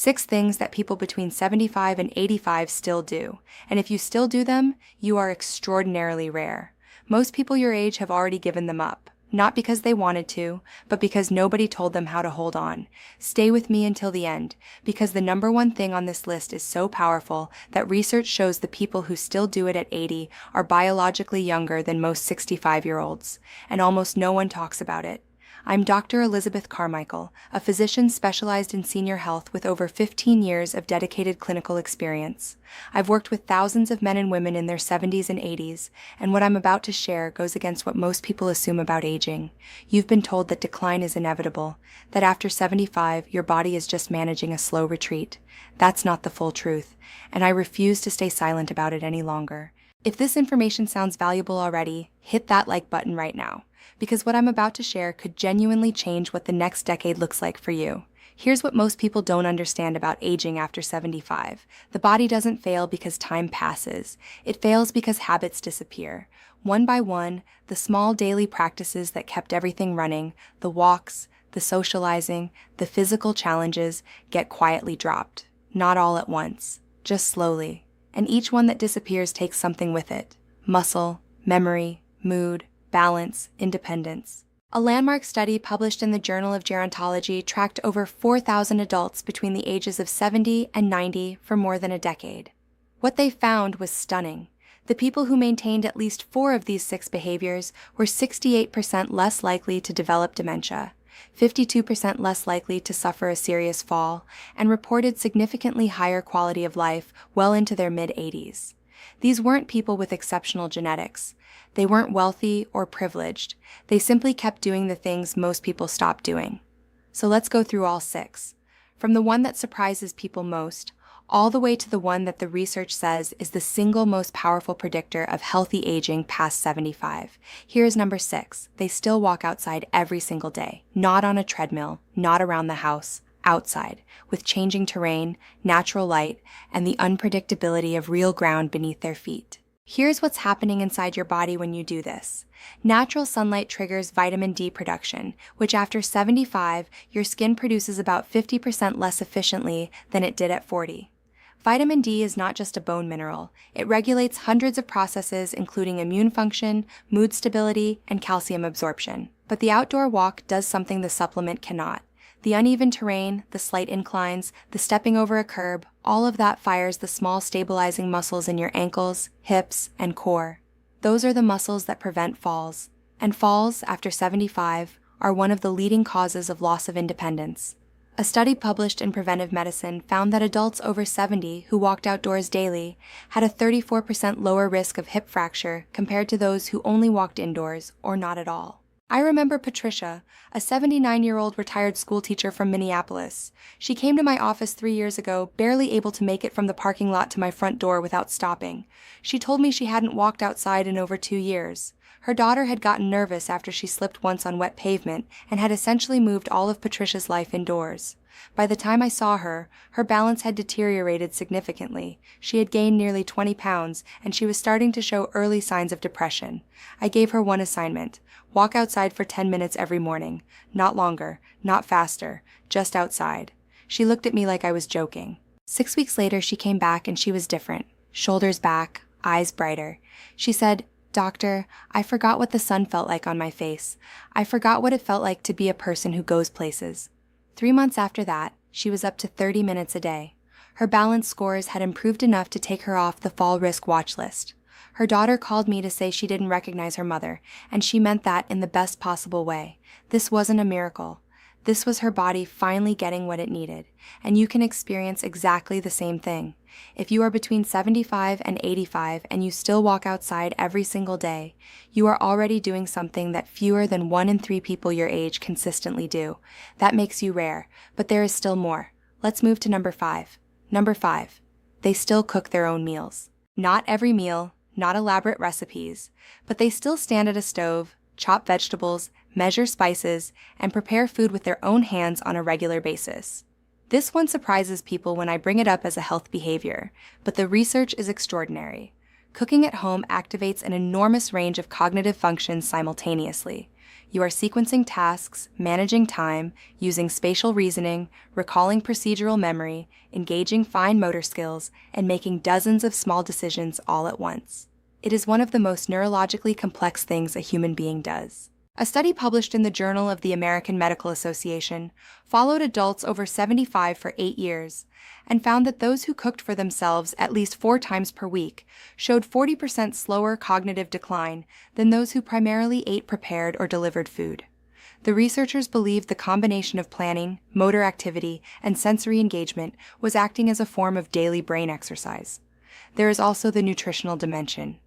6 things that people between 75 and 85 still do. And if you still do them, you are extraordinarily rare. Most people your age have already given them up. Not because they wanted to, but because nobody told them how to hold on. Stay with me until the end, because the number one thing on this list is so powerful that research shows the people who still do it at 80 are biologically younger than most 65-year-olds, and almost no one talks about it. I'm Dr. Elizabeth Carmichael, a physician specialized in senior health with over 15 years of dedicated clinical experience. I've worked with thousands of men and women in their 70s and 80s, and what I'm about to share goes against what most people assume about aging. You've been told that decline is inevitable, that after 75, your body is just managing a slow retreat. That's not the full truth, and I refuse to stay silent about it any longer. If this information sounds valuable already, hit that like button right now, because what I'm about to share could genuinely change what the next decade looks like for you. Here's what most people don't understand about aging after 75. The body doesn't fail because time passes. It fails because habits disappear. One by one, the small daily practices that kept everything running, the walks, the socializing, the physical challenges, get quietly dropped. Not all at once, just slowly. And each one that disappears takes something with it: muscle, memory, mood, balance, independence. A landmark study published in the Journal of Gerontology tracked over 4,000 adults between the ages of 70 and 90 for more than a decade. What they found was stunning. The people who maintained at least 4 of these 6 behaviors were 68% less likely to develop dementia, 52% less likely to suffer a serious fall, and reported significantly higher quality of life well into their mid-80s. These weren't people with exceptional genetics. They weren't wealthy or privileged. They simply kept doing the things most people stopped doing. So let's go through all 6. From the one that surprises people most, all the way to the one that the research says is the single most powerful predictor of healthy aging past 75. Here is number 6. They still walk outside every single day. Not on a treadmill, not around the house, outside, with changing terrain, natural light, and the unpredictability of real ground beneath their feet. Here's what's happening inside your body when you do this. Natural sunlight triggers vitamin D production, which after 75, your skin produces about 50% less efficiently than it did at 40. Vitamin D is not just a bone mineral. It regulates hundreds of processes including immune function, mood stability, and calcium absorption. But the outdoor walk does something the supplement cannot. The uneven terrain, the slight inclines, the stepping over a curb, all of that fires the small stabilizing muscles in your ankles, hips, and core. Those are the muscles that prevent falls. And falls, after 75, are one of the leading causes of loss of independence. A study published in Preventive Medicine found that adults over 70 who walked outdoors daily had a 34% lower risk of hip fracture compared to those who only walked indoors or not at all. I remember Patricia, a 79-year-old retired schoolteacher from Minneapolis. She came to my office 3 years ago, barely able to make it from the parking lot to my front door without stopping. She told me she hadn't walked outside in over 2 years. Her daughter had gotten nervous after she slipped once on wet pavement and had essentially moved all of Patricia's life indoors. By the time I saw her, her balance had deteriorated significantly. She had gained nearly 20 pounds, and she was starting to show early signs of depression. I gave her one assignment: walk outside for 10 minutes every morning. Not longer, not faster, just outside. She looked at me like I was joking. 6 weeks later, she came back and she was different. Shoulders back, eyes brighter. She said, "Doctor, I forgot what the sun felt like on my face. I forgot what it felt like to be a person who goes places." 3 months after that, she was up to 30 minutes a day. Her balance scores had improved enough to take her off the fall risk watch list. Her daughter called me to say she didn't recognize her mother, and she meant that in the best possible way. This wasn't a miracle. This was her body finally getting what it needed, and you can experience exactly the same thing. If you are between 75 and 85 and you still walk outside every single day, you are already doing something that fewer than 1 in 3 people your age consistently do. That makes you rare, but there is still more. Let's move to number 5. Number 5. They still cook their own meals. Not every meal, not elaborate recipes, but they still stand at a stove, chop vegetables, measure spices, and prepare food with their own hands on a regular basis. This one surprises people when I bring it up as a health behavior, but the research is extraordinary. Cooking at home activates an enormous range of cognitive functions simultaneously. You are sequencing tasks, managing time, using spatial reasoning, recalling procedural memory, engaging fine motor skills, and making dozens of small decisions all at once. It is one of the most neurologically complex things a human being does. A study published in the Journal of the American Medical Association followed adults over 75 for 8 years and found that those who cooked for themselves at least 4 times per week showed 40% slower cognitive decline than those who primarily ate prepared or delivered food. The researchers believed the combination of planning, motor activity, and sensory engagement was acting as a form of daily brain exercise. There is also the nutritional dimension.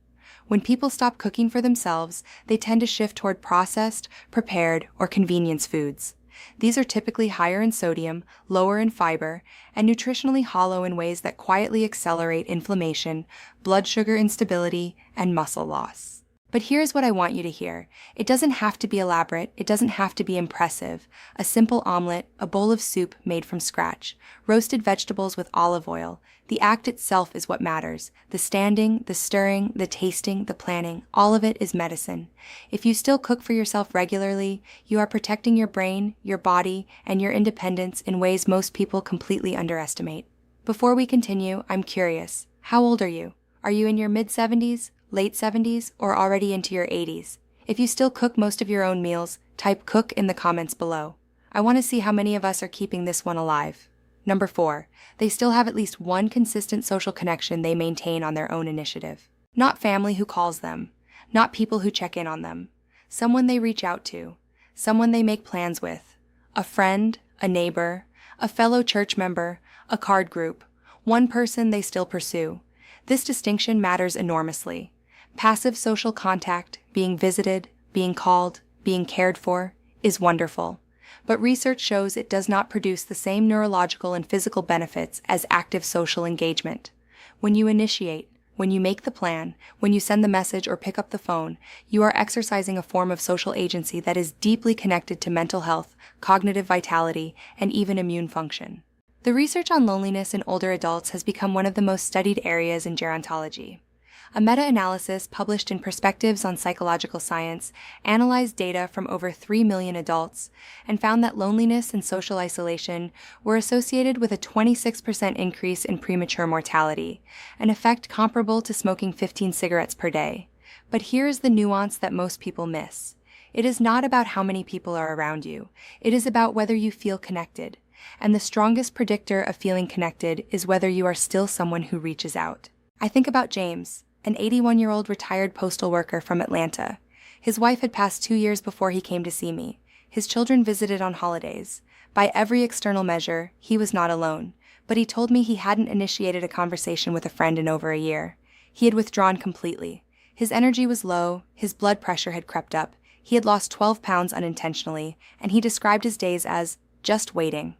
When people stop cooking for themselves, they tend to shift toward processed, prepared, or convenience foods. These are typically higher in sodium, lower in fiber, and nutritionally hollow in ways that quietly accelerate inflammation, blood sugar instability, and muscle loss. But here's what I want you to hear. It doesn't have to be elaborate, it doesn't have to be impressive. A simple omelet, a bowl of soup made from scratch, roasted vegetables with olive oil. The act itself is what matters. The standing, the stirring, the tasting, the planning, all of it is medicine. If you still cook for yourself regularly, you are protecting your brain, your body, and your independence in ways most people completely underestimate. Before we continue, I'm curious. How old are you? Are you in your mid-70s? Late 70s, or already into your 80s? If you still cook most of your own meals, type cook in the comments below. I want to see how many of us are keeping this one alive. Number 4, they still have at least one consistent social connection they maintain on their own initiative. Not family who calls them, not people who check in on them, someone they reach out to, someone they make plans with, a friend, a neighbor, a fellow church member, a card group, one person they still pursue. This distinction matters enormously. Passive social contact, being visited, being called, being cared for, is wonderful. But research shows it does not produce the same neurological and physical benefits as active social engagement. When you initiate, when you make the plan, when you send the message or pick up the phone, you are exercising a form of social agency that is deeply connected to mental health, cognitive vitality, and even immune function. The research on loneliness in older adults has become one of the most studied areas in gerontology. A meta-analysis published in Perspectives on Psychological Science analyzed data from over 3 million adults and found that loneliness and social isolation were associated with a 26% increase in premature mortality, an effect comparable to smoking 15 cigarettes per day. But here is the nuance that most people miss. It is not about how many people are around you. It is about whether you feel connected. And the strongest predictor of feeling connected is whether you are still someone who reaches out. I think about James, an 81-year-old retired postal worker from Atlanta. His wife had passed 2 years before he came to see me. His children visited on holidays. By every external measure, he was not alone, but he told me he hadn't initiated a conversation with a friend in over a year. He had withdrawn completely. His energy was low, his blood pressure had crept up, he had lost 12 pounds unintentionally, and he described his days as just waiting.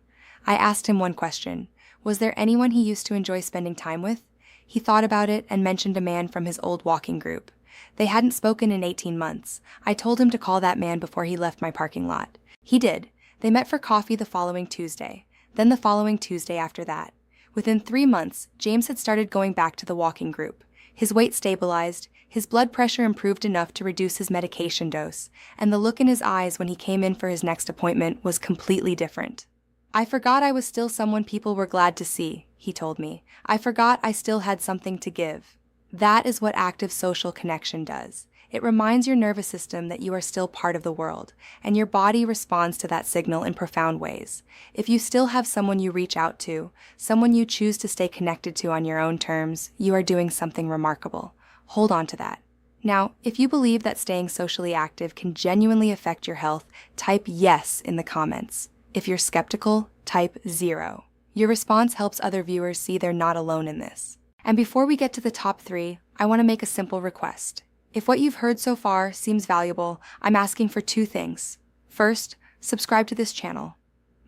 I asked him one question. Was there anyone he used to enjoy spending time with? He thought about it and mentioned a man from his old walking group. They hadn't spoken in 18 months. I told him to call that man before he left my parking lot. He did. They met for coffee the following Tuesday, then the following Tuesday after that. Within 3 months, James had started going back to the walking group. His weight stabilized, his blood pressure improved enough to reduce his medication dose, and the look in his eyes when he came in for his next appointment was completely different. I forgot I was still someone people were glad to see, he told me. I forgot I still had something to give. That is what active social connection does. It reminds your nervous system that you are still part of the world, and your body responds to that signal in profound ways. If you still have someone you reach out to, someone you choose to stay connected to on your own terms, you are doing something remarkable. Hold on to that. Now, if you believe that staying socially active can genuinely affect your health, type yes in the comments. If you're skeptical, type 0. Your response helps other viewers see they're not alone in this. And before we get to the top 3, I want to make a simple request. If what you've heard so far seems valuable, I'm asking for 2 things. First, subscribe to this channel.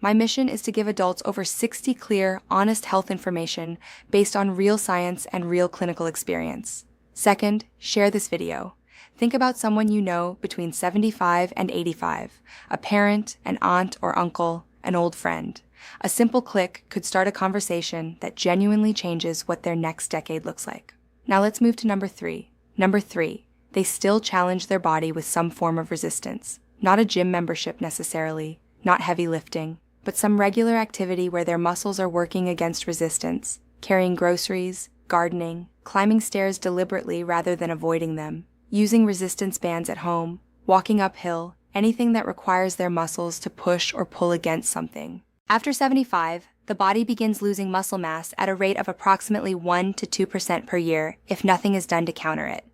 My mission is to give adults over 60 clear, honest health information based on real science and real clinical experience. Second, share this video. Think about someone you know between 75 and 85, a parent, an aunt or uncle, an old friend. A simple click could start a conversation that genuinely changes what their next decade looks like. Now let's move to number 3. Number 3, they still challenge their body with some form of resistance. Not a gym membership necessarily, not heavy lifting, but some regular activity where their muscles are working against resistance, carrying groceries, gardening, climbing stairs deliberately rather than avoiding them, using resistance bands at home, walking uphill, anything that requires their muscles to push or pull against something. After 75, the body begins losing muscle mass at a rate of approximately 1 to 2% per year if nothing is done to counter it.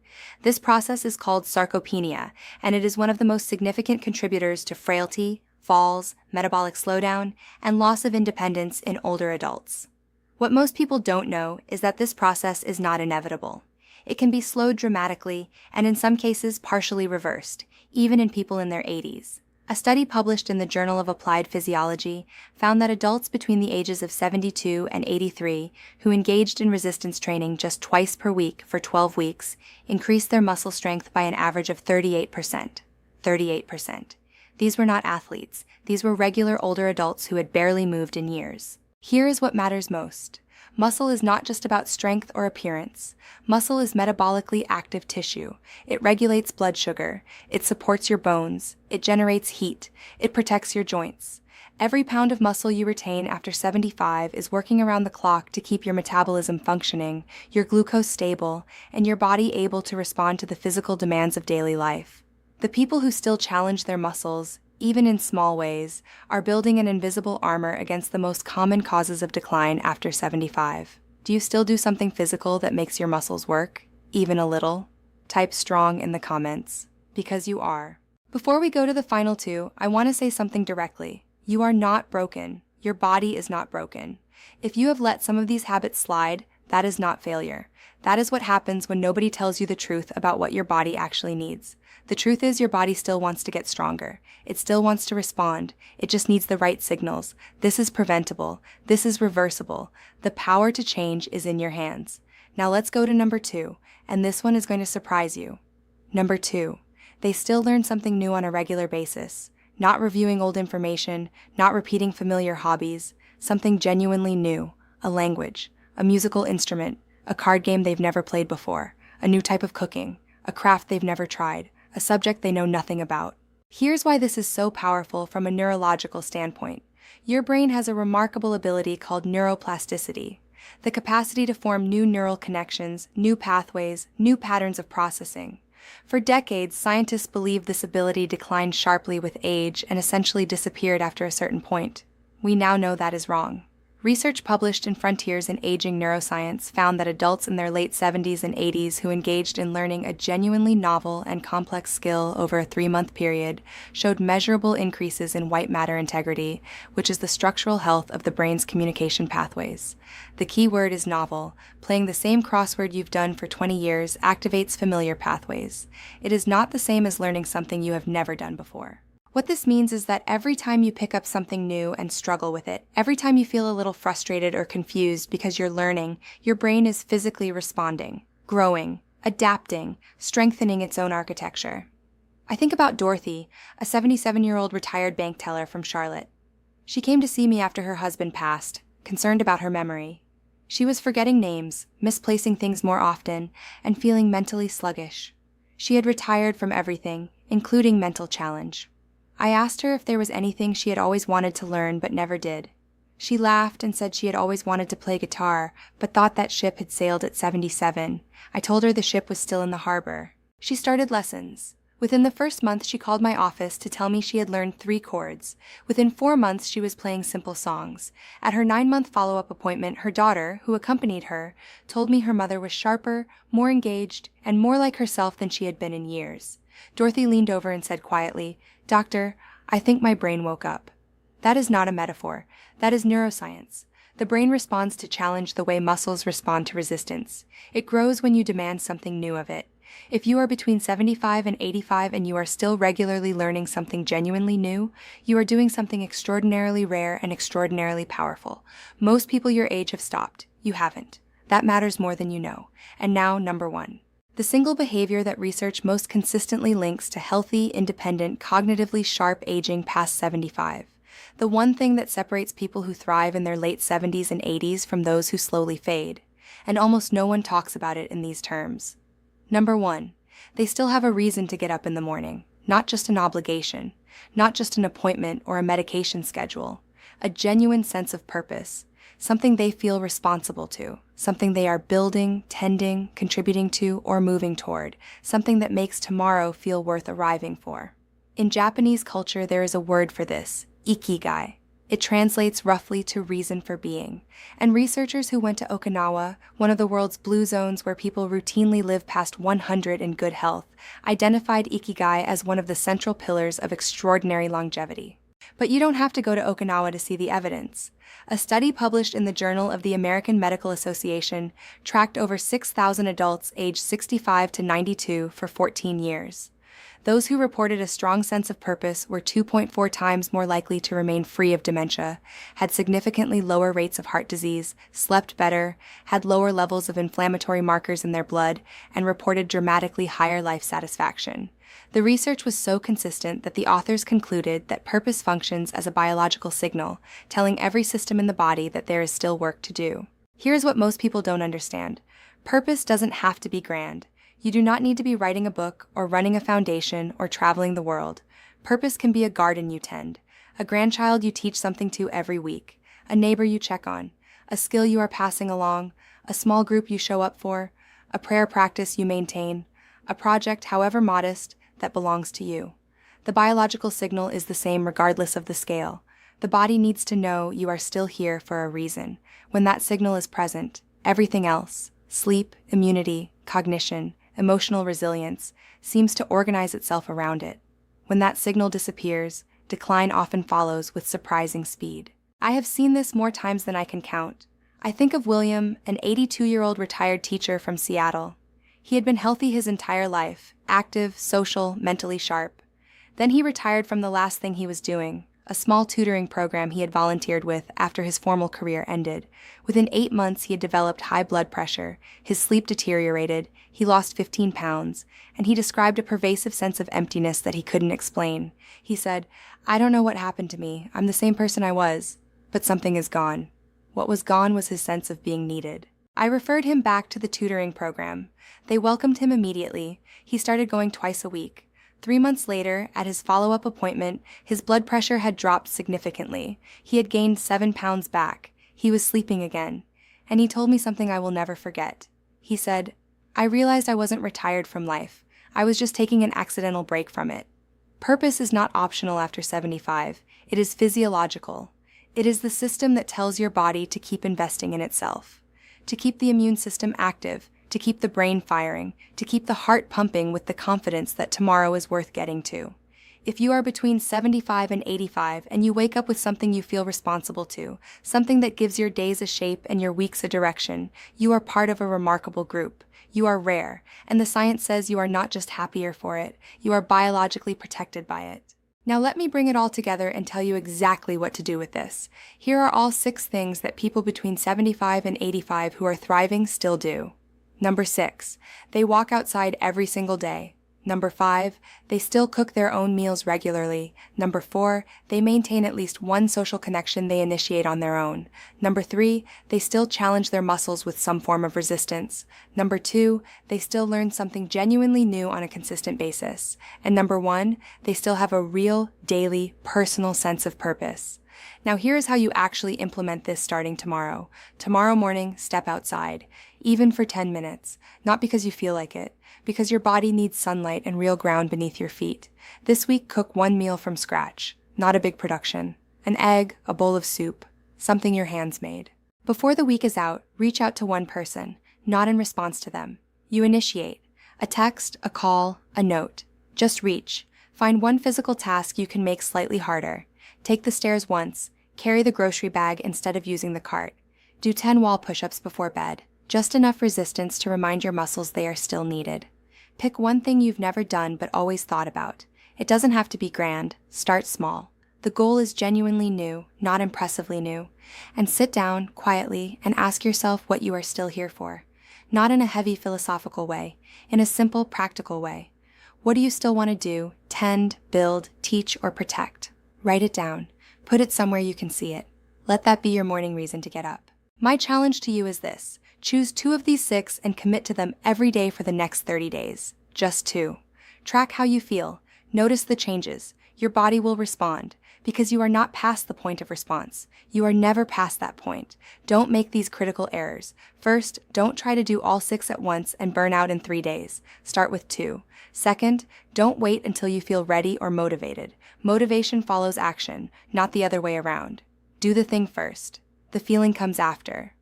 This process is called sarcopenia, and it is one of the most significant contributors to frailty, falls, metabolic slowdown, and loss of independence in older adults. What most people don't know is that this process is not inevitable. It can be slowed dramatically and in some cases partially reversed, even in people in their 80s. A study published in the Journal of Applied Physiology found that adults between the ages of 72 and 83 who engaged in resistance training just twice per week for 12 weeks increased their muscle strength by an average of 38%. 38%. These were not athletes. These were regular older adults who had barely moved in years. Here is what matters most. Muscle is not just about strength or appearance. Muscle is metabolically active tissue. It regulates blood sugar. It supports your bones. It generates heat. It protects your joints. Every pound of muscle you retain after 75 is working around the clock to keep your metabolism functioning, your glucose stable, and your body able to respond to the physical demands of daily life. The people who still challenge their muscles, even in small ways, are building an invisible armor against the most common causes of decline after 75. Do you still do something physical that makes your muscles work, even a little? Type strong in the comments, because you are. Before we go to the final two, I want to say something directly. You are not broken. Your body is not broken. If you have let some of these habits slide, that is not failure. That is what happens when nobody tells you the truth about what your body actually needs. The truth is your body still wants to get stronger. It still wants to respond. It just needs the right signals. This is preventable. This is reversible. The power to change is in your hands. Now let's go to number 2, and this one is going to surprise you. Number 2, they still learn something new on a regular basis. Not reviewing old information, not repeating familiar hobbies, something genuinely new, a language, a musical instrument, a card game they've never played before, a new type of cooking, a craft they've never tried, a subject they know nothing about. Here's why this is so powerful from a neurological standpoint. Your brain has a remarkable ability called neuroplasticity, the capacity to form new neural connections, new pathways, new patterns of processing. For decades, scientists believed this ability declined sharply with age and essentially disappeared after a certain point. We now know that is wrong. Research published in Frontiers in Aging Neuroscience found that adults in their late 70s and 80s who engaged in learning a genuinely novel and complex skill over a 3-month period showed measurable increases in white matter integrity, which is the structural health of the brain's communication pathways. The key word is novel. Playing the same crossword you've done for 20 years activates familiar pathways. It is not the same as learning something you have never done before. What this means is that every time you pick up something new and struggle with it, every time you feel a little frustrated or confused because you're learning, your brain is physically responding, growing, adapting, strengthening its own architecture. I think about Dorothy, a 77-year-old retired bank teller from Charlotte. She came to see me after her husband passed, concerned about her memory. She was forgetting names, misplacing things more often, and feeling mentally sluggish. She had retired from everything, including mental challenge. I asked her if there was anything she had always wanted to learn but never did. She laughed and said she had always wanted to play guitar, but thought that ship had sailed at 77. I told her the ship was still in the harbor. She started lessons. Within the first month, she called my office to tell me she had learned 3 chords. Within 4 months, she was playing simple songs. At her 9-month follow-up appointment, her daughter, who accompanied her, told me her mother was sharper, more engaged, and more like herself than she had been in years. Dorothy leaned over and said quietly, "Doctor, I think my brain woke up." That is not a metaphor. That is neuroscience. The brain responds to challenge the way muscles respond to resistance. It grows when you demand something new of it. If you are between 75 and 85 and you are still regularly learning something genuinely new, you are doing something extraordinarily rare and extraordinarily powerful. Most people your age have stopped. You haven't. That matters more than you know. And now, number 1. The single behavior that research most consistently links to healthy, independent, cognitively sharp aging past 75. The one thing that separates people who thrive in their late 70s and 80s from those who slowly fade. And almost no one talks about it in these terms. Number 1. They still have a reason to get up in the morning. not just an obligation, not just an appointment or a medication schedule, a genuine sense of purpose, something they feel responsible to, something they are building, tending, contributing to, or moving toward, something that makes tomorrow feel worth arriving for. In Japanese culture, there is a word for this, ikigai. It translates roughly to reason for being, and researchers who went to Okinawa, one of the world's blue zones where people routinely live past 100 in good health, identified ikigai as one of the central pillars of extraordinary longevity. But you don't have to go to Okinawa to see the evidence. A study published in the Journal of the American Medical Association tracked over 6,000 adults aged 65 to 92 for 14 years. Those who reported a strong sense of purpose were 2.4 times more likely to remain free of dementia, had significantly lower rates of heart disease, slept better, had lower levels of inflammatory markers in their blood, and reported dramatically higher life satisfaction. The research was so consistent that the authors concluded that purpose functions as a biological signal, telling every system in the body that there is still work to do. Here's what most people don't understand. Purpose doesn't have to be grand. You do not need to be writing a book or running a foundation or traveling the world. Purpose can be a garden you tend, a grandchild you teach something to every week, a neighbor you check on, a skill you are passing along, a small group you show up for, a prayer practice you maintain, a project, however modest, that belongs to you. The biological signal is the same regardless of the scale. The body needs to know you are still here for a reason. When that signal is present, everything else, sleep, immunity, cognition, emotional resilience, seems to organize itself around it. When that signal disappears, decline often follows with surprising speed. I have seen this more times than I can count. I think of William, an 82-year-old retired teacher from Seattle. He had been healthy his entire life, active, social, mentally sharp. Then he retired from the last thing he was doing, a small tutoring program he had volunteered with after his formal career ended. Within 8 months, he had developed high blood pressure, his sleep deteriorated, he lost 15 pounds, and he described a pervasive sense of emptiness that he couldn't explain. He said, "I don't know what happened to me. I'm the same person I was, but something is gone." What was gone was his sense of being needed. I referred him back to the tutoring program. They welcomed him immediately. He started going twice a week. 3 months later, at his follow-up appointment, his blood pressure had dropped significantly. He had gained 7 pounds back. He was sleeping again. And he told me something I will never forget. He said, "I realized I wasn't retired from life. I was just taking an accidental break from it." Purpose is not optional after 75. It is physiological. It is the system that tells your body to keep investing in itself, to keep the immune system active, to keep the brain firing, to keep the heart pumping with the confidence that tomorrow is worth getting to. If you are between 75 and 85 and you wake up with something you feel responsible to, something that gives your days a shape and your weeks a direction, you are part of a remarkable group. You are rare, and the science says you are not just happier for it, you are biologically protected by it. Now let me bring it all together and tell you exactly what to do with this. Here are all 6 things that people between 75 and 85 who are thriving still do. Number 6, they walk outside every single day. Number 5, they still cook their own meals regularly. Number 4, they maintain at least one social connection they initiate on their own. Number 3, they still challenge their muscles with some form of resistance. Number 2, they still learn something genuinely new on a consistent basis. And number 1, they still have a real, daily, personal sense of purpose. Now here's how you actually implement this starting tomorrow. Tomorrow morning, step outside, even for 10 minutes, not because you feel like it, because your body needs sunlight and real ground beneath your feet. This week, cook one meal from scratch, not a big production. An egg, a bowl of soup, something your hands made. Before the week is out, reach out to one person, not in response to them. You initiate. A text, a call, a note. Just reach. Find one physical task you can make slightly harder. Take the stairs once. Carry the grocery bag instead of using the cart. Do 10 wall push-ups before bed. Just enough resistance to remind your muscles they are still needed. Pick one thing you've never done but always thought about. It doesn't have to be grand. Start small. The goal is genuinely new, not impressively new. And sit down, quietly, and ask yourself what you are still here for. Not in a heavy philosophical way, in a simple, practical way. What do you still want to do, tend, build, teach, or protect? Write it down. Put it somewhere you can see it. Let that be your morning reason to get up. My challenge to you is this. Choose 2 of these 6 and commit to them every day for the next 30 days. Just 2. Track how you feel. Notice the changes. Your body will respond, because you are not past the point of response. You are never past that point. Don't make these critical errors. First, don't try to do all 6 at once and burn out in 3 days. Start with 2. Second, don't wait until you feel ready or motivated. Motivation follows action, not the other way around. Do the thing first. The feeling comes after.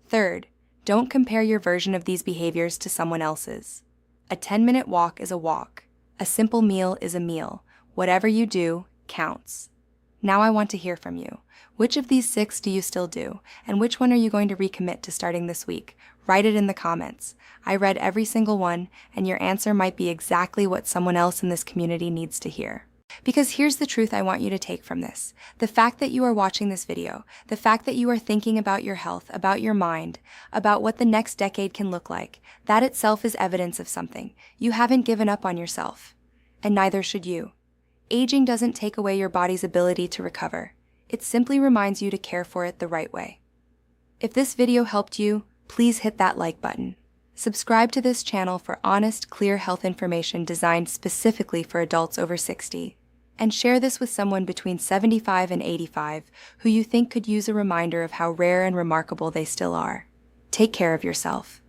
Third, don't compare your version of these behaviors to someone else's. A 10-minute walk is a walk. A simple meal is a meal. Whatever you do counts. Now I want to hear from you. Which of these 6 do you still do? And which one are you going to recommit to starting this week? Write it in the comments. I read every single one, and your answer might be exactly what someone else in this community needs to hear. Because here's the truth I want you to take from this. The fact that you are watching this video, the fact that you are thinking about your health, about your mind, about what the next decade can look like, that itself is evidence of something. You haven't given up on yourself. And neither should you. Aging doesn't take away your body's ability to recover. It simply reminds you to care for it the right way. If this video helped you, please hit that like button. Subscribe to this channel for honest, clear health information designed specifically for adults over 60. And share this with someone between 75 and 85 who you think could use a reminder of how rare and remarkable they still are. Take care of yourself.